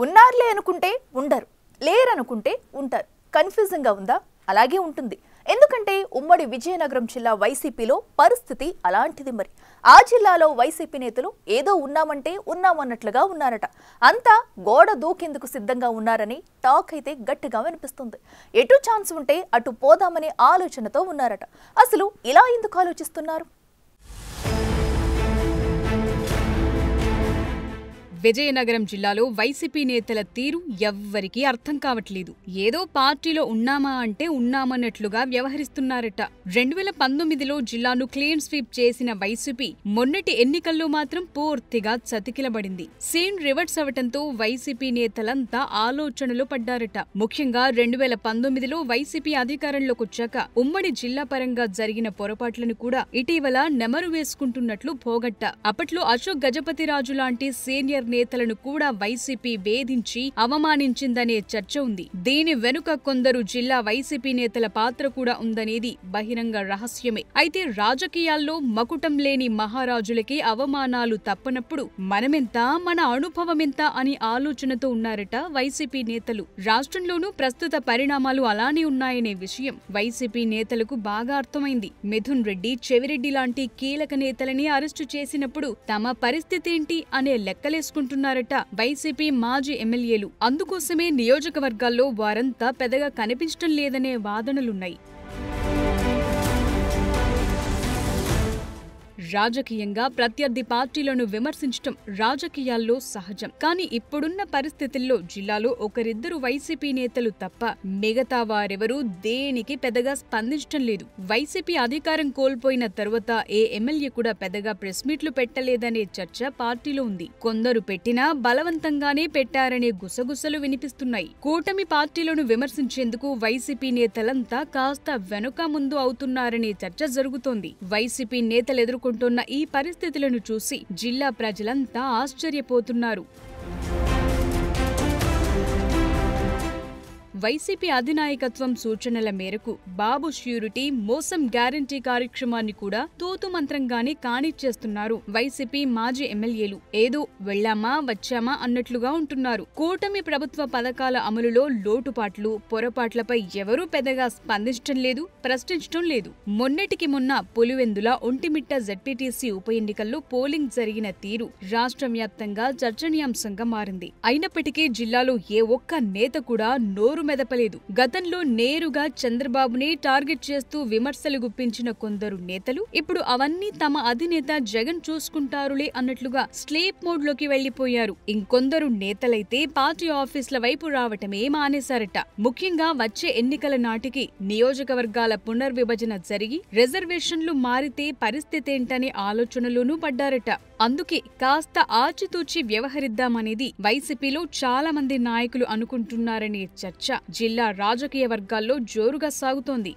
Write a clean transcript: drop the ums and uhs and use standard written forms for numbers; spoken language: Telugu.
ఉన్నారులే అనుకుంటే ఉండరు, లేరనుకుంటే ఉంటారు. కన్ఫ్యూజింగ్గా ఉందా? అలాగే ఉంటుంది. ఎందుకంటే ఉమ్మడి విజయనగరం జిల్లా వైసీపీలో పరిస్థితి అలాంటిది. మరి ఆ జిల్లాలో వైసీపీ నేతలు ఏదో ఉన్నామంటే ఉన్నామన్నట్లుగా ఉన్నారట. అంతా గోడ దూకేందుకు సిద్ధంగా ఉన్నారని టాక్ అయితే గట్టిగా వినిపిస్తుంది. ఎటు ఛాన్స్ ఉంటే అటు పోదామనే ఆలోచనతో ఉన్నారట. అసలు ఇలా ఎందుకు ఆలోచిస్తున్నారు? విజయనగరం జిల్లాలో వైసీపీ నేతల తీరు ఎవ్వరికీ అర్థం కావట్లేదు. ఏదో పార్టీలో ఉన్నామా అంటే ఉన్నామన్నట్లుగా వ్యవహరిస్తున్నారట. 2019లో జిల్లాను క్లీన్ స్వీప్ చేసిన వైసీపీ మొన్నటి ఎన్నికల్లో మాత్రం పూర్తిగా చతికిలబడింది. సీన్ రివర్స్ అవటంతో వైసీపీ నేతలంతా ఆలోచనలో పడ్డారట. ముఖ్యంగా 2019లో వైసీపీ అధికారంలోకొచ్చాక ఉమ్మడి జిల్లా పరంగా జరిగిన పొరపాట్లను కూడా ఇటీవల నెమరు వేసుకుంటున్నట్లు పోగట్ట. అప్పట్లో అశోక్ గజపతిరాజు లాంటి సీనియర్ నేతలను కూడా వైసీపీ వేధించి అవమానించిందనే చర్చ ఉంది. దీని వెనుక కొందరు జిల్లా వైసీపీ నేతల పాత్ర కూడా ఉందనేది బహిరంగ రహస్యమే. అయితే రాజకీయాల్లో మకుటం లేని మహారాజులకి అవమానాలు తప్పనప్పుడు మనమెంత, మన అనుభవమెంత అని ఆలోచనతో ఉన్నారట వైసీపీ నేతలు. రాష్ట్రంలోనూ ప్రస్తుత పరిణామాలు అలానే ఉన్నాయనే విషయం వైసీపీ నేతలకు బాగా అర్థమైంది. మిథున్ రెడ్డి, చెవిరెడ్డి లాంటి కీలక నేతలని అరెస్టు చేసినప్పుడు తమ పరిస్థితేంటి అనే లెక్కలేసుకుంటున్నారట వైసీపీ మాజీ ఎమ్మెల్యేలు. అందుకోసమే నియోజకవర్గాల్లో వారంతా పెద్దగా కనిపించడం లేదనే వాదనలున్నాయి. రాజకీయంగా ప్రత్యర్థి పార్టీలను విమర్శించటం రాజకీయాల్లో సహజం. కానీ ఇప్పుడున్న పరిస్థితుల్లో జిల్లాలో ఒకరిద్దరు వైసీపీ నేతలు తప్ప మిగతా వారెవరూ దేనికి పెద్దగా స్పందించటం లేదు. వైసీపీ అధికారం కోల్పోయిన తరువాత ఏ ఎమ్మెల్యే కూడా పెద్దగా ప్రెస్ మీట్లు పెట్టలేదనే చర్చ పార్టీలో ఉంది. కొందరు పెట్టినా బలవంతంగానే పెట్టారనే గుసగుసలు వినిపిస్తున్నాయి. కూటమి పార్టీలను విమర్శించేందుకు వైసీపీ నేతలంతా కాస్త వెనుక ముందు అవుతున్నారనే చర్చ జరుగుతోంది. వైసీపీ నేతలు ఎదుర్కొంటున్న ఈ పరిస్థితులను చూసి జిల్లా ప్రజలంతా ఆశ్చర్యపోతున్నారు. వైసీపీ అధినాయకత్వం సూచనల మేరకు బాబు ష్యూరిటీ, మోసం గ్యారంటీ కార్యక్రమాన్ని కూడా తూతుమంత్రంగానే కానిచ్చేస్తున్నారు వైసీపీ మాజీ ఎమ్మెల్యేలు. ఏదో వెళ్లామా వచ్చామా అన్నట్లుగా ఉంటున్నారు. కూటమి ప్రభుత్వ పథకాల అమలులో లోటుపాట్లు, పొరపాట్లపై ఎవరూ పెద్దగా స్పందించడం లేదు, ప్రశ్నించడం లేదు. మొన్నటికి మొన్న పులివెందుల, ఒంటిమిట్ట జెడ్పీటీసీ ఉప ఎన్నికల్లో పోలింగ్ జరిగిన తీరు రాష్ట్ర వ్యాప్తంగా చర్చనీయాంశంగా మారింది. అయినప్పటికీ జిల్లాలో ఏ ఒక్క నేత కూడా నోరు మెదపలేదు. గతంలో నేరుగా చంద్రబాబునే టార్గెట్ చేస్తూ విమర్శలు గుప్పించిన కొందరు నేతలు ఇప్పుడు అవన్నీ తమ అధినేత జగన్ చూసుకుంటారులే అన్నట్లుగా స్లీప్ మోడ్ లోకి వెళ్లిపోయారు. ఇంకొందరు నేతలైతే పార్టీ ఆఫీసుల వైపు రావటమే మానేశారట. ముఖ్యంగా వచ్చే ఎన్నికల నాటికి నియోజకవర్గాల పునర్విభజన జరిగి రిజర్వేషన్లు మారితే పరిస్థితేంటనే ఆలోచనలోనూ పడ్డారట. అందుకే కాస్త ఆచితూచి వ్యవహరిద్దామనేది వైసీపీలో చాలా మంది నాయకులు అనుకుంటున్నారనే చర్చ జిల్లా రాజకీయ వర్గాల్లో జోరుగా సాగుతోంది.